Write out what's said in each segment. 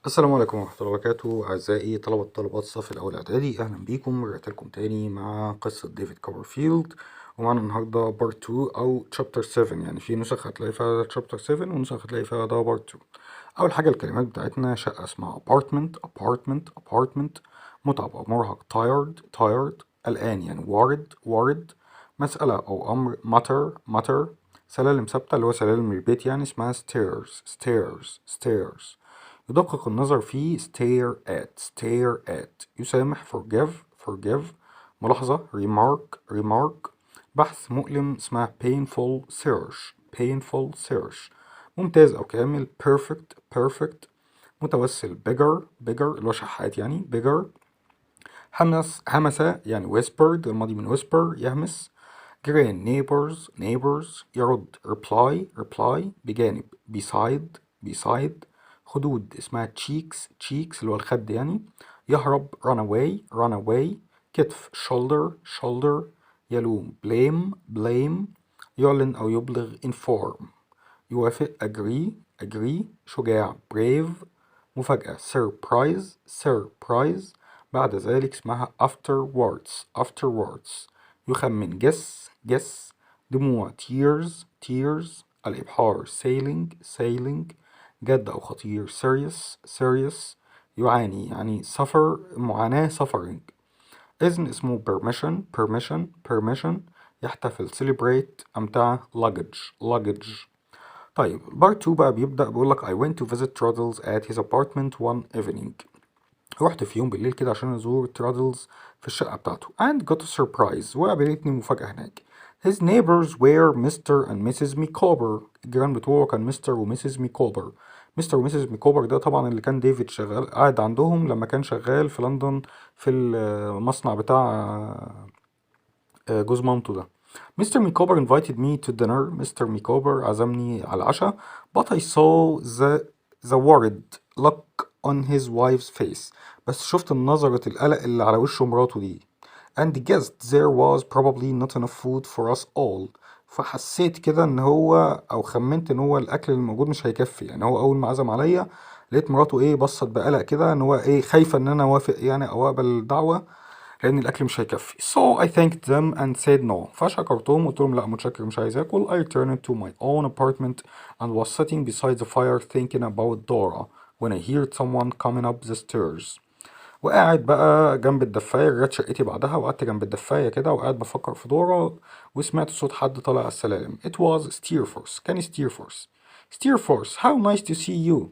السلام عليكم ورحمة الله وبركاته أعزائي طلبات الصف الأول اعدادي، أهلا بيكم. رجعت لكم تاني مع قصة ديفيد كوبرفيلد، ومعنا النهاردة بارت 2 أو شابتر 7. يعني في نسخ هتلاقي فيها شابتر 7 ونسخ هتلاقي فيها ده بارت 2. أول حاجة الكلمات بتاعتنا شقة اسمها apartment. متعب أو مرهق tired. قلقان يعني worried. مسألة أو أمر matter. سلالم ثابتة اللي هو سلالم البيت يعني اسمها stairs. يدقق النظر في stare at. يسامح forgive. ملاحظة remark. بحث مؤلم اسمها painful search. ممتاز أو كامل perfect. متوسل bigger اللي هو شحات يعني bigger. همس يعني whispered، الماضي من whisper يهمس. جيران neighbors. يرد reply. بجانب beside. خدود اسمها cheeks اللي هو الخد يعني. يهرب run away. كتف shoulder. يلوم blame. يعلن أو يبلغ inform. يوافق agree. شجاع brave. مفاجأة surprise. بعد ذلك اسمها afterwards. يخمن guess. دموع tears. الإبحار sailing. جد أو خطير serious. يعاني يعني suffer، معاناة suffering. إذن اسمه permission. يحتفل celebrate. أمتعة luggage. طيب بارت 2 بقى بيبدأ بيقول لك I went to visit Traddles at his apartment one evening. رحت في يوم بالليل كده عشان أزور ترادلز في الشقة بتاعته and got a surprise، وقابلتني مفاجأة هناك. His neighbors were Mr. and Mrs. Micawber. الجيران بتوعه كان مستر وميسيس ميكوبر. مستر وميسيس ميكوبر ده طبعا اللي كان ديفيد شغال قاعد عندهم لما كان شغال في لندن في المصنع بتاع جوز مامته ده. Mr. Micawber invited me to dinner. Mr. Micawber عزمني على العشاء. But I saw the worried look on his wife's face. بس شفت نظرة القلق اللي على وش مراته دي. And guessed there was probably not enough food for us all. فحسيت كده ان هو او خمنت ان هو الاكل اللي موجود مش هيكفي. يعني هو اول ما عزم عليا لقيت مراته بصت بقلق كده ان هو خايفة ان انا اوافق يعني او اقبل الدعوة لأن الأكل مش هيكفي. So I thanked them and said no. فشكرتهم وقلت لهم لا متشكر مش عايز آكل. I returned to my own apartment and was sitting beside the fire thinking about Dora when I heard someone coming up the stairs. وقاعد بقى جنب الدفاية، رجعت شقتي بعدها وقعدت جنب الدفاية كده وقاعد بفكر في دورة، وسمعت صوت حد طالع على السلالم. It was Steerforth. كان Steerforth, how nice to see you.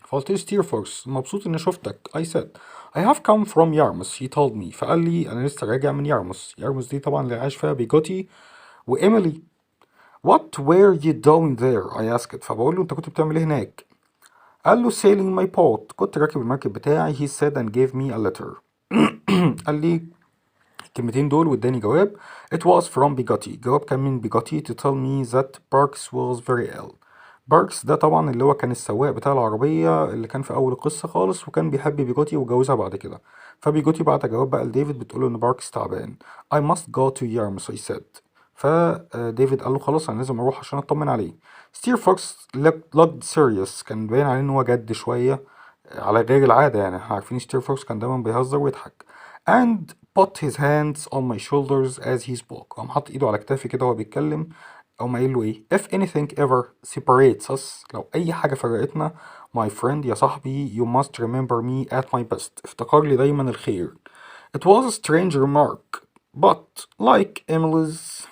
فقلت له ستيرفورث مبسوط اني شفتك. I said I have come from Yarmouth. He told me. فقال لي انا لسه راجع من يارموث دي طبعا اللي عايش فيها بيجوتي وإيميلي. What were you doing there? I asked. فبقول له انت كنت بتعمل ايه هناك؟ قال له sailing my boat. كنت راكب المركب بتاعي. He said and gave me a letter. قال لي الكلمتين دول واداني جواب. It was from بيجوتي. جواب كان من بيجوتي to tell me that Parks was very ill. باركس ده طبعا اللي هو كان السواق بتاع العربية اللي كان في أول القصة خالص، وكان بيحب بيجوتي وجوزها بعد كده. فبيجوتي بعت جواب بقى لديفيد بتقوله إن باركس تعبان. I must go to Yarmouth I said. فديفيد قال له خلاص أنا لازم أروح عشان أطمن عليه. ستير فوكس looked serious. كان باين عليه إن هو جد شوية على غير العادة. يعني احنا عارفين ستير فوكس كان دايما بيهزر ويضحك. And put his hands on my shoulders as he spoke. قام حط إيده على كتافي كده وهو بيتكلم. أو ما قايل له If anything ever separates us. لو أي حاجة فرقتنا my friend يا صاحبي you must remember me at my best. افتكر لي دايما الخير. It was a strange remark but like Emily's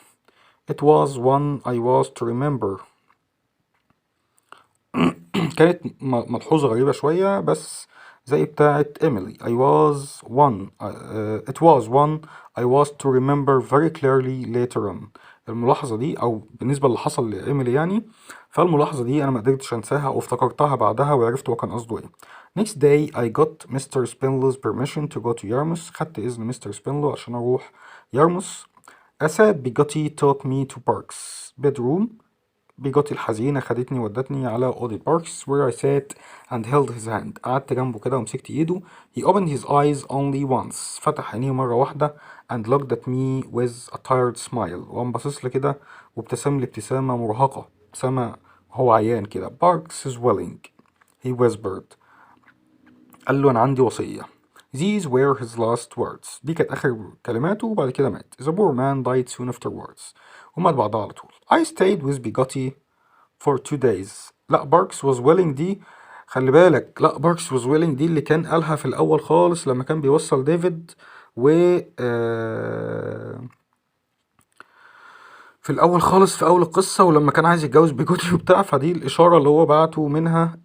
it was one I was to remember. كانت ملحوظة غريبة شوية بس زي بتاعة إيميلي. It was one I was to remember very clearly later on. الملاحظة دي أو بالنسبة اللي حصل لإيميلي يعني، فالملاحظة دي أنا ما قدرتش أنساها أو افتكرتها بعدها وعرفت هو كان قصده إيه. Next day I got Mr. Spindler's permission to go to Yarmouth. خدت إذن مستر سبينلو عشان أروح يارموث. A sad bigotty took me to Park's bedroom. بيجوتي الحزينة خدتني ودتني على أوضة باركس where I sat and held his hand. قعدت جنبه كده ومسكت إيده. He opened his eyes only once. فتح عينيه مرة واحدة and looked at me with a tired smile. وقام باصص لي كده وابتسم لي ابتسامة مرهقة، ابتسامة هو عيان كده. Parks is willing. He whispered. قال له أنا عندي وصية. These were his last words. دي كانت آخر كلماته وبعد كده مات. The poor man died soon afterwards. ومات بعدها على طول. I stayed with Bigatti for 2 days. لا باركس was willing دي خلي بالك. لا باركس was willing دي اللي كان قالها في الأول خالص لما كان بيوصل ديفيد و في الأول خالص في أول القصة ولما كان عايز يتجوز بيجوتي وبتاع. فدي الإشارة اللي هو بعته منها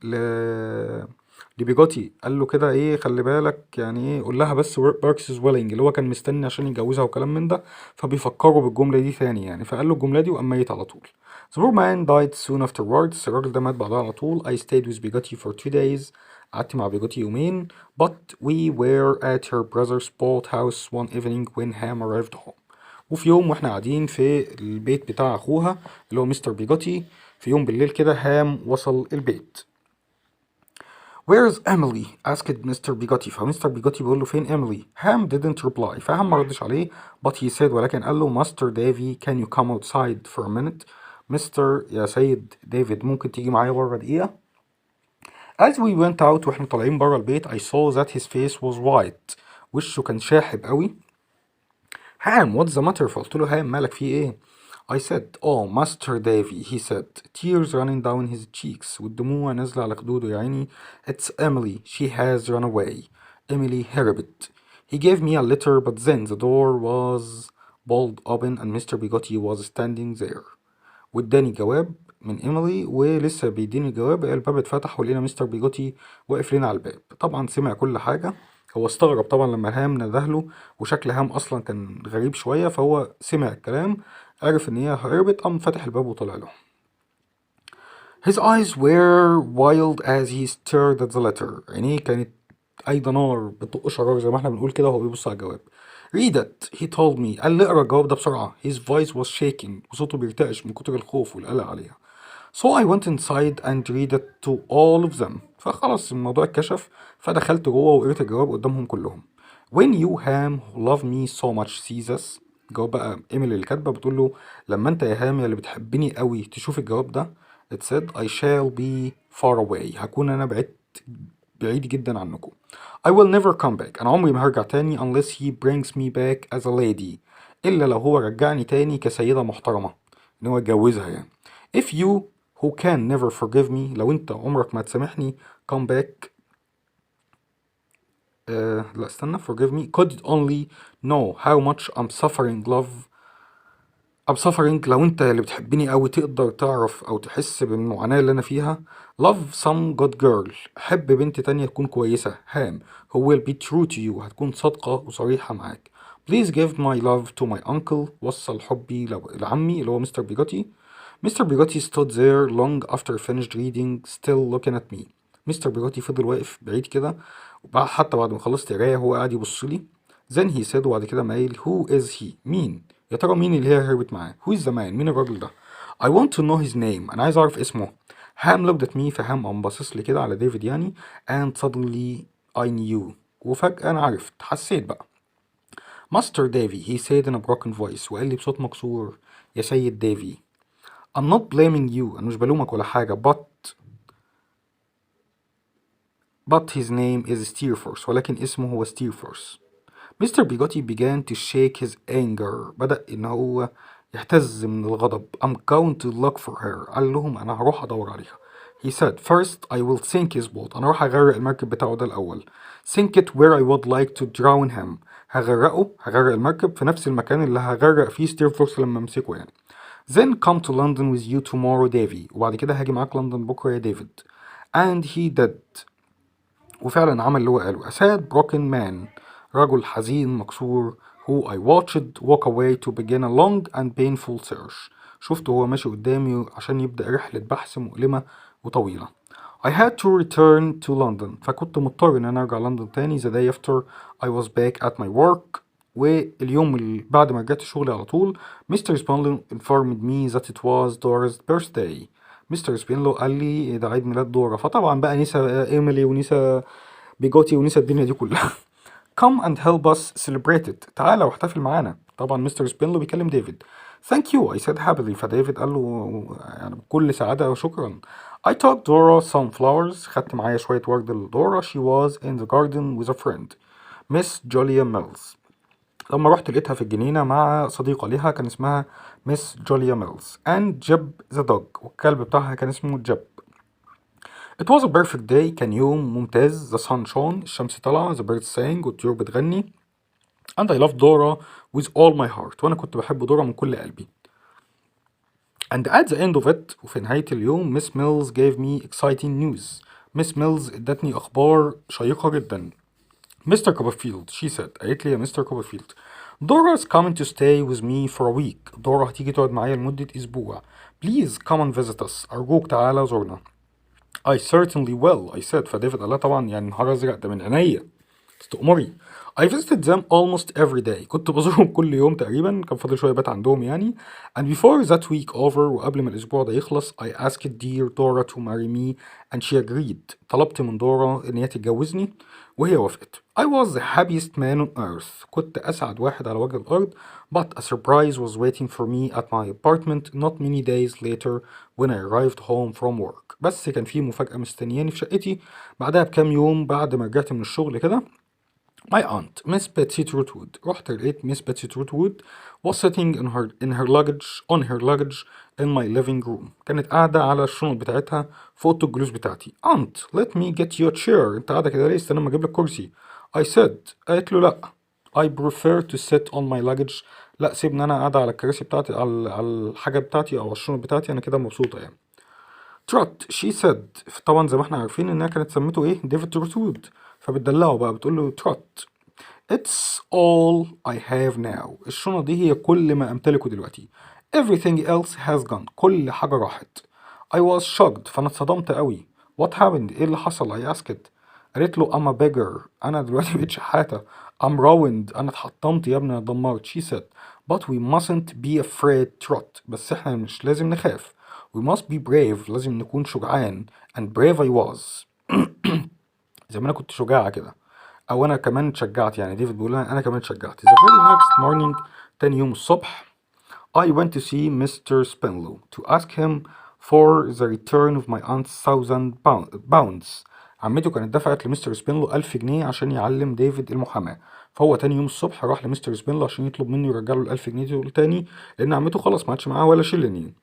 لبيجوتي. قال له كده إيه خلي بالك يعني إيه قول لها بس باركس is willing اللي هو كان مستني عشان يتجوزها وكلام من ده. فبيفكروا بالجملة دي ثاني يعني. فقال له الجملة دي وقام ميت على طول. The poor man died soon afterwards. الراجل ده مات بعدها على طول. I stayed with Bigatti for 2 days. قعدت مع بيجوتي يومين. But we were at her brother's boat house one evening when Ham arrived home. وفي يوم واحنا قاعدين في البيت بتاع اخوها اللي هو مستر بيجوتي في يوم بالليل كده هام وصل البيت. Where's Emily? asked Mr. بيجوتي. فمستر بيجوتي بيقول له فين إيميلي؟ هام didn't reply. فهام ما ردش عليه. But he said ولكن قال له Master Davy can you come outside for a minute? مستر يا سيد ديفيد ممكن تيجي معايا بره دقيقة؟ As we went out واحنا طالعين بره البيت I saw that his face was white. وشه كان شاحب قوي. هام what's the matter؟ فقلت له هام مالك في ايه؟ I said oh Master Davy he said tears running down his cheeks والدموع نازلة على خدوده يا عيني. It's Emily she has run away. Emily هربت. He gave me a letter but then the door was pulled open and Mr. Bigotti was standing there. واداني جواب من إيميلي ولسه بيديني الجواب الباب اتفتح ولقينا مستر بيجوتي واقف لنا على الباب. طبعا سمع كل حاجة. هو استغرب طبعا لما هام ندهله وشكل هام أصلا كان غريب شوية. فهو سمع الكلام عرف إن هي هربت قام فتح الباب وطلع له. His eyes were wild as he stared at the letter. عينيه كانت أيضا نار بتطق شرار زي ما احنا بنقول كده وهو بيبص على الجواب. Read it he told me. قال لي اقرا الجواب ده بسرعة. His voice was shaking وصوته بيرتعش من كتر الخوف والقلق عليها. So I went inside and read it to all of them. فخلاص الموضوع اتكشف فدخلت جوه وقريت الجواب قدامهم كلهم. When you Ham who love me so much see this. الجواب بقى ايميلي اللي كاتبه بتقول له لما انت يا هام يا اللي بتحبني قوي تشوف الجواب ده. It said I shall be far away. هكون انا بعيد جدا عنكم. I will never come back. أنا عمري ما هرجع تاني unless he brings me back as a lady. إلا لو هو رجعني تاني كسيدة محترمة إن هو يتجوزها يعني. If you who can never forgive me لو أنت عمرك ما تسامحني come back لا استنى forgive me could only know how much I'm suffering love. I'm suffering لو انت اللي بتحبني قوي تقدر تعرف او تحس بالمعاناة اللي انا فيها. Love some good girl. حب بنت تانية تكون كويسة. هام who will be true to you. هتكون صادقة وصريحة معاك. Please give my love to my uncle. وصل حبي لعمي اللي هو مستر بيجوتي. Mr. بيجوتي stood there long after finished reading still looking at me. مستر بيجوتي فضل واقف بعيد كده حتى بعد ما خلصت قراية هو قاعد يبص لي. Then he said وبعد كده ما قال who is he؟ مين؟ يا ترى مين اللي هي هربت معاه؟ who is the man؟ مين الراجل ده؟ I want to know his name. أنا عايز أعرف اسمه. هام looked at me. فهام قام باصص لي كده على ديفيد يعني. and suddenly I knew. وفجأة أنا عرفت حسيت بقى. Master Davy he said in a broken voice. وقال لي بصوت مكسور يا سيد ديفي. I'm not blaming you. أنا مش بلومك ولا حاجة. but his name is Steerforce. ولكن اسمه هو Steerforce. مستر بيجوتي began to shake his anger. بدأ إن هو يهتز من الغضب. I'm going to look for her. قال لهم أنا هروح أدور عليها. He said first I will sink his boat. أنا هروح أغرق المركب بتاعه ده الأول. Sink it where I would like to drown him. هغرق المركب في نفس المكان اللي هغرق فيه ستيرفورس لما أمسكه يعني. Then come to London with you tomorrow Davy. وبعد كده هاجي معاك لندن بكرة يا ديفيد. And he did. وفعلا عمل اللي هو قاله. A sad broken man. رجل حزين مكسور who I watched walk away to begin a long and painful search. شفته هو ماشي قدامي عشان يبدأ رحلة بحث مؤلمة وطويلة. I had to return to London. فكنت مضطر إن أنا أرجع لندن تاني. The day after I was back at my work. واليوم اللي بعد ما رجعت شغلي على طول Mr. Spanlow informed me that it was Dora's birthday. مستر سبينلو قال لي ده عيد ميلاد دورة. فطبعا بقى نسى إيميلي ونسى بيجوتي ونسى الدنيا دي كلها. Come and help us celebrate it. تعالى واحتفل معانا. طبعا مستر سبينلو بيكلم ديفيد. Thank you I said happily. فديفيد قال له يعني بكل سعادة وشكرا. I took Dora some flowers. خدت معايا شوية ورد لدورا. She was in the garden with a friend, Miss Julia Mills. لما رحت لقيتها في الجنينة مع صديقة ليها كان اسمها ميس جوليا ميلز. and جيب ذا دوج، والكلب بتاعها كان اسمه جيب. It was a perfect day. كان يوم ممتاز. The sun shone. الشمس طالعة. The birds sang. والطيور بتغني. and I loved Dora with all my heart. وأنا كنت بحب دورا من كل قلبي. and at the end of it، وفي نهاية اليوم، Miss Mills gave me exciting news. Miss Mills ادتني أخبار شيقة جدا. Mr. Copperfield, she said. قالت لي يا مستر كوبرفيلد، Dora is coming to stay with me for a week. دورا هتيجي تقعد معايا لمدة أسبوع. Please come and visit us. أرجوك تعالى زورنا. I certainly will, I said. فديفيد قال لها طبعا يعني نهار أزرق ده من عينيا، تأمري. I visited them almost every day. كنت بزورهم كل يوم تقريبا، كان فاضل شوية بات عندهم يعني. And before that week over، وقبل ما الأسبوع ده يخلص، I asked dear Dora to marry me and she agreed. طلبت من دورا إن هي تتجوزني وهي وافقت. I was the happiest man on earth. كنت أسعد واحد على وجه الأرض. But a surprise was waiting for me at my apartment not many days later when I arrived home from work. بس كان في مفاجأة مستنياني في شقتي بعدها بكام يوم بعد ما رجعت من الشغل كده. My aunt, Miss Betsy Trotwood. رحت لقيت Miss Betsy Trotwood was sitting on her luggage in my living room. كانت قاعدة على الشنط بتاعتها في أوضة الجلوس بتاعتي. Aunt, let me get you a chair. أنت قاعدة كده ليه؟ استنى ما أجيب لك كرسي. I said. قالت له لأ. I prefer to sit on my luggage. لأ، سيبني أنا قاعدة على الكراسي بتاعتي، على الحاجة بتاعتي أو على الشنط بتاعتي، أنا كده مبسوطة يعني. Trot, she said. طبعا زي ما احنا عارفين إنها كانت سميته إيه؟ ديفيد تروتوود. فبتدلعه بقى، بتقول له Trot. It's all I have now. الشنطة دي هي كل ما أمتلكه دلوقتي. Everything else has gone. كل حاجة راحت. I was shocked. فأنا اتصدمت قوي. What happened؟ إيه اللي حصل؟ I asked. قالت له I'm a beggar. أنا دلوقتي بقيت شحاتة. I'm ruined. أنا اتحطمت يا ابني، أنا اتدمرت. She said. But we mustn't be afraid, Trot. بس إحنا مش لازم نخاف. We must be brave. لازم نكون شجعان. And brave I was. زي ما أنا كنت شجاعة كده، او انا كمان اتشجعت يعني. ديفيد بيقول انا كمان اتشجعت. The very next morning، تاني يوم الصبح، I went to see Mr. Spinlow to ask him for the return of my aunt's £1000. عمته كانت دفعت لمستر سبينلو 1000 جنيه عشان يعلم ديفيد المحاماة. فهو تاني يوم الصبح راح لمستر سبينلو عشان يطلب منه يرجع له ال1000 جنيه دول تاني، لأن عمته خلاص ما عادش معاه ولا شلنين.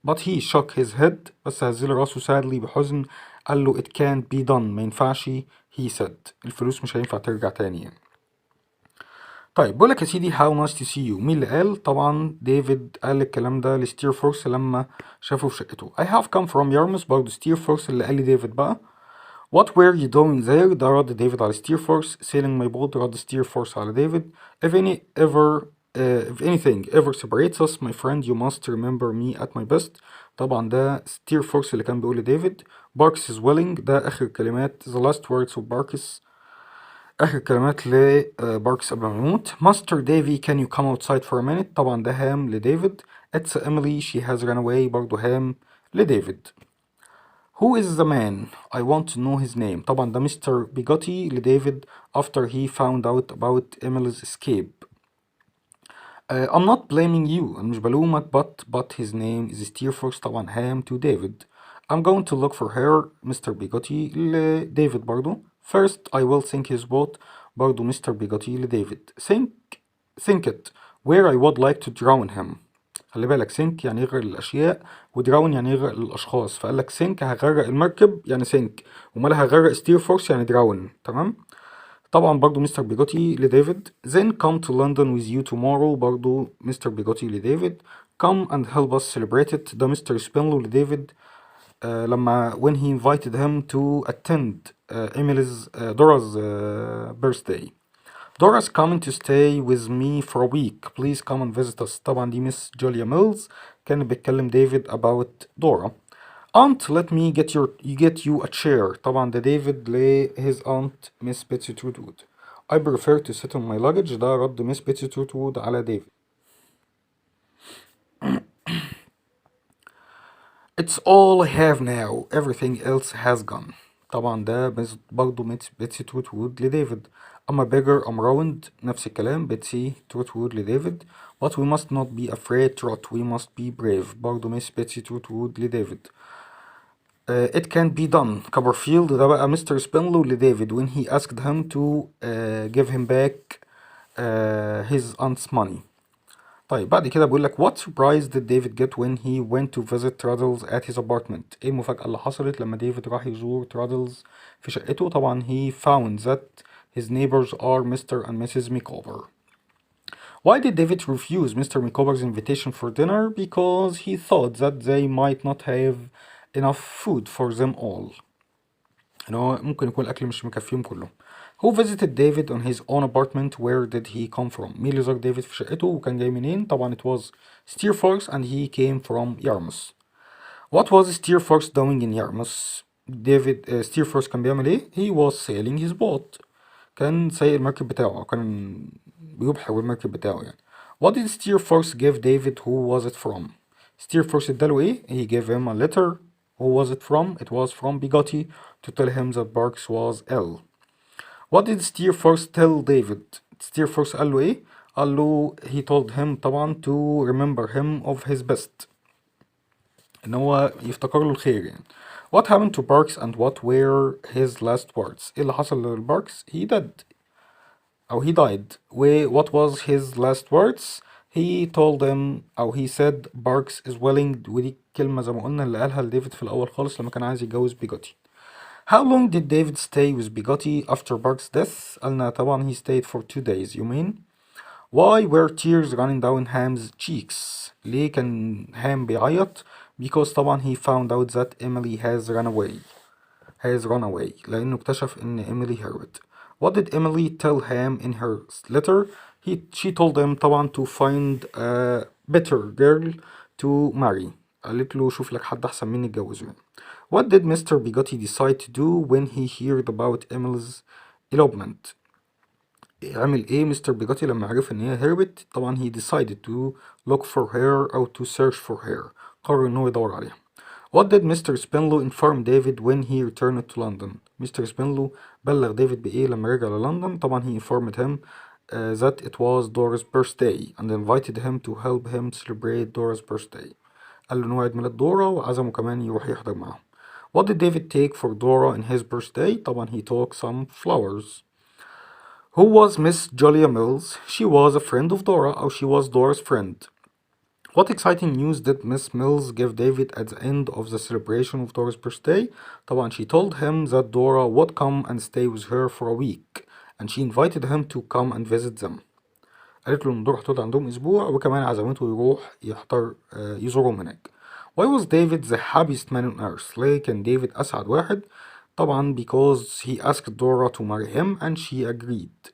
But he shook his head. بس هزل راسه sadly بحزن. قال له it can't be done. ما ينفعش. he said. الفلوس مش هينفع ترجع تاني يعني. طيب بقولك يا سيدي how nice to see you. مين اللي قال؟ طبعا ديفيد قال الكلام ده لستير فورس لما شافه في شقته. I have come from Yarmouth. برضه ستير فورس اللي قال لي ديفيد بقى. What were you doing there؟ ده رد ديفيد على ستير فورس. sailing my boat. رد ستير فورس على ديفيد. if anything ever separates us my friend you must remember me at my best. طبعا ده ستير فورس اللي كان بيقول لديفيد. Barks is willing. ده آخر كلمات the last words of Barks. آخر كلمات لباركس قبل ما يموت. Master Davy can you come outside for a minute. طبعا ده هام لديفيد. It's Emily she has run away. برضه هام لديفيد. Who is the man? I want to know his name. طبعا ده مستر بيجوتي لديفيد after he found out about Emily's escape. I'm not blaming you. أنا مش بلومك. but his name is Steerforth. طبعا هام to David. I'm going to look for her. مستر بيجوتي لديفيد برضو. First I will sink his boat. برضو مستر بيجوتي لديفيد. Think it where I would like to drown him. خلي بالك sink يعني يغرق الأشياء، ودراون يعني يغرق الأشخاص. فقال لك sink هغرق المركب يعني sink، ومال هغرق Steerforth يعني drown. تمام. طبعا برضو مستر بيجوتي لديفيد. then come to London with you tomorrow. برضو مستر بيجوتي لديفيد. come and help us celebrate it. ده مستر سبينلو لديفيد لما when he invited him to attend Dora's birthday. Dora's coming to stay with me for a week. Please come and visit us. طبعا دي مس جوليا ميلز كانت بتكلم ديفيد about Dora. Aunt let me get you a chair. طبعا ده ديفيد ل his aunt Miss Betsy Trotwood. I prefer to sit on my luggage. ده رد Miss Betsy Trotwood على ديفيد. It's all I have now. Everything else has gone. طبعا ده برضه Miss Betsy Trotwood لديفيد. I'm a beggar, I'm round. نفس الكلام. بيتسي تروت وود لديفيد. But we must not be afraid trot. We must be brave. برضه مس بيتسي تروت وود لديفيد. It can't be done. كوبرفيلد ده بقى مستر سبينلو لديفيد when he asked him to give him back his aunt's money. طيب بعد كده بيقول لك what surprise did David get when he went to visit Traddles at his apartment. ايه المفاجأة اللي حصلت لما ديفيد راح يزور Traddles في شقته؟ طبعا he found that his neighbors are Mr. and Mrs. Micawber. Why did David refuse Mr. Micawber's invitation for dinner? Because he thought that they might not have enough food for them all. ان هو ممكن يكون الاكل مش مكفيهم كلهم. Who visited David on his own apartment? Where did he come from? مين اللي زار ديفيد في شقته وكان جاي منين؟ طبعا it was Steerforth and he came from Yarmouth. What was Steerforth doing in Yarmouth? ديفيد Steerforth كان بيعمل ايه؟ He was sailing his boat. كان سايق المركب بتاعه، كان بيبحر المركب بتاعه يعني. What did Steerforth give David? Who was it from? Steerforth اداله ايه؟ He gave him a letter. Who was it from? It was from Bigotty to tell him that Barks was ill. What did Steerforth tell David? Steerforth قال له ايه؟ قال له he told him طبعا to remember him of his best. ان هو يفتكر له الخير يعني. What happened to Barks and what were his last words? ايه اللي حصل لباركس؟ He did. أو he died. What was his last words? He told him أو he said Barks is willing. ودي كلمة زي ما قلنا اللي قالها لديفيد في الأول خالص لما كان عايز يتجوز بيجوتي. How long did David stay with Bigotty after Barks' death? قالنا طبعا he stayed for 2 days. يومين. Why were tears running down Ham's cheeks? ليه كان هام بيعيط؟ Because طبعا he found out that Emily has run away. لأنه اكتشف إن إيميلي هربت. What did Emily tell Ham in her letter? She told him طبعا to find a better girl to marry. قالت له شوف لك حد أحسن مني اتجوزه يعني. What did Mr. Bigotty decide to do when he heard about Emily's elopement? عمل ايه مستر بيجوتي لما عرف ان هي هربت؟ طبعا he decided to look for her أو to search for her. قرر ان هو يدور عليها. What did Mr. Spinlow inform David when he returned to London? مستر Spinlow بلغ ديفيد بإيه لما رجع للندن؟ طبعا he informed him that it was Dora's birthday and invited him to help him celebrate Dora's birthday. قال له إن هو عيد ميلاد دورا وعزمه كمان يروح يحضر معاهم. What did David take for Dora in his birthday? طبعا he took some flowers. Who was Miss Julia Mills? She was a friend of Dora أو she was Dora's friend. What exciting news did Miss Mills give David at the end of the celebration of Dora's birthday? طبعا she told him that Dora would come and stay with her for a week and she invited him to come and visit them. قالت له إن دورا هتقعد عندهم أسبوع وكمان عزمته يروح يحضر يزورهم هناك. Why was David the happiest man on earth? ليه كان ديفيد أسعد واحد؟ طبعا because he asked Dora to marry him and she agreed.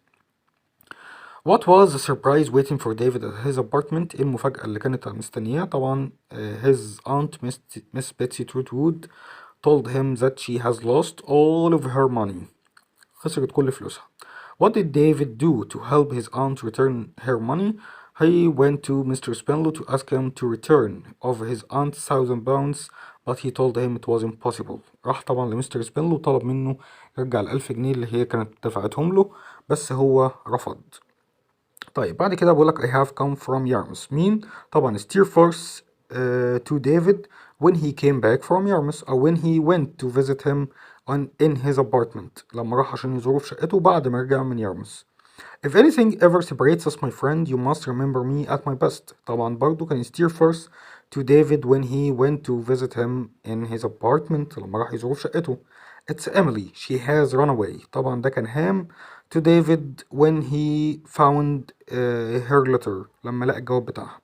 What was the surprise waiting for David at his apartment? ايه المفاجأة اللي كانت مستنياه؟ طبعا his aunt Miss Betsy Trotwood told him that she has lost all of her money. خسرت كل فلوسها. What did David do to help his aunt return her money? He went to Mr. Spinlow to ask him to return of his aunt's £1,000 but he told him it was impossible. راح طبعا لمستر سبينلو وطلب منه يرجع ال1000 جنيه اللي هي كانت دفعتهم له بس هو رفض. طيب بعد كده بقولك I have come from Yarmouth. مين؟ طبعا Steerforth to David when he came back from Yarmouth أو when he went to visit him in his apartment لما راح عشان يزوره في شقته بعد ما رجع من يارموث. If anything ever separates us my friend you must remember me at my best. طبعا برضو كان Steerforth to David when he went to visit him in his apartment لما راح يزوره في شقته. It's Emily. She has run away. طبعا ده كان هام to David when he found her letter لما لقى الجواب بتاعها.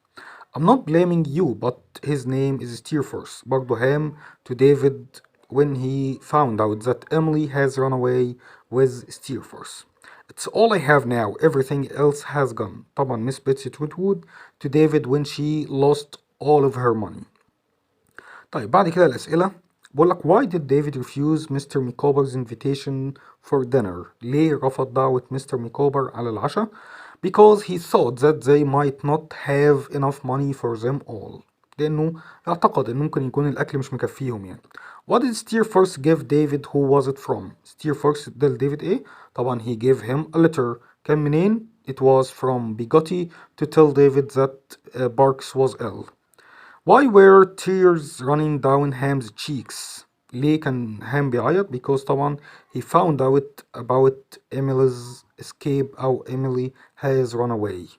I'm not blaming you but his name is Steerforth. برضو هام to David when he found out that Emily has run away with Steerforth. It's all I have now. Everything else has gone. طبعا Miss Betsy Trotwood to David when she lost all of her money. طيب بعد كده الأسئلة بقولك why did David refuse Mr. Micawber's invitation for dinner؟ ليه رفض دعوة مستر ميكوبر على العشاء؟ Because he thought that they might not have enough money for them all. لأنه اعتقد إن ممكن يكون الأكل مش مكفيهم يعني. What did Steerforth give David? Who was it from? Steerforth ده لديفيد ايه؟ طبعا he gave him a letter. كان منين؟ It was from Bigotty to tell David that Barks was ill. Why were tears running down Ham's cheeks? ليه كان هام بيعيط؟ Because طبعا he found out about Emily's escape أو Emily has run away.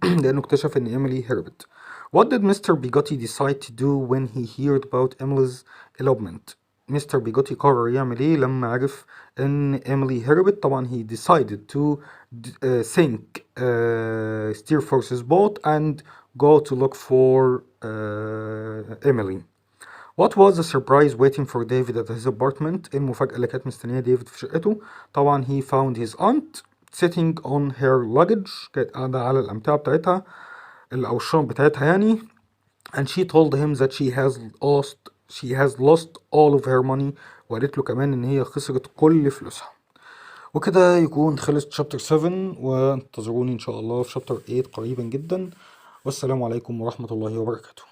لأنه اكتشف إن إيميلي هربت. What did Mr. Bigotty decide to do when he heard about Emily's elopement? مستر بيجوتي قرر يعمل ايه لما عرف ان إيميلي هربت؟ طبعا he decided to sink Steerforth's boat and go to look for Emily. What was the surprise waiting for David at his apartment? المفاجأة اللي كانت مستنية ديفيد في شقته. طبعا he found his aunt sitting on her luggage. كانت قاعدة على الأمتعة بتاعتها أو الشنط بتاعتها يعني. And she told him that she has lost all of her money. وقالت له كمان إن هي خسرت كل فلوسها. وكده يكون خلص chapter 7 وانتظروني إن شاء الله في chapter 8 قريبا جدا. والسلام عليكم ورحمة الله وبركاته.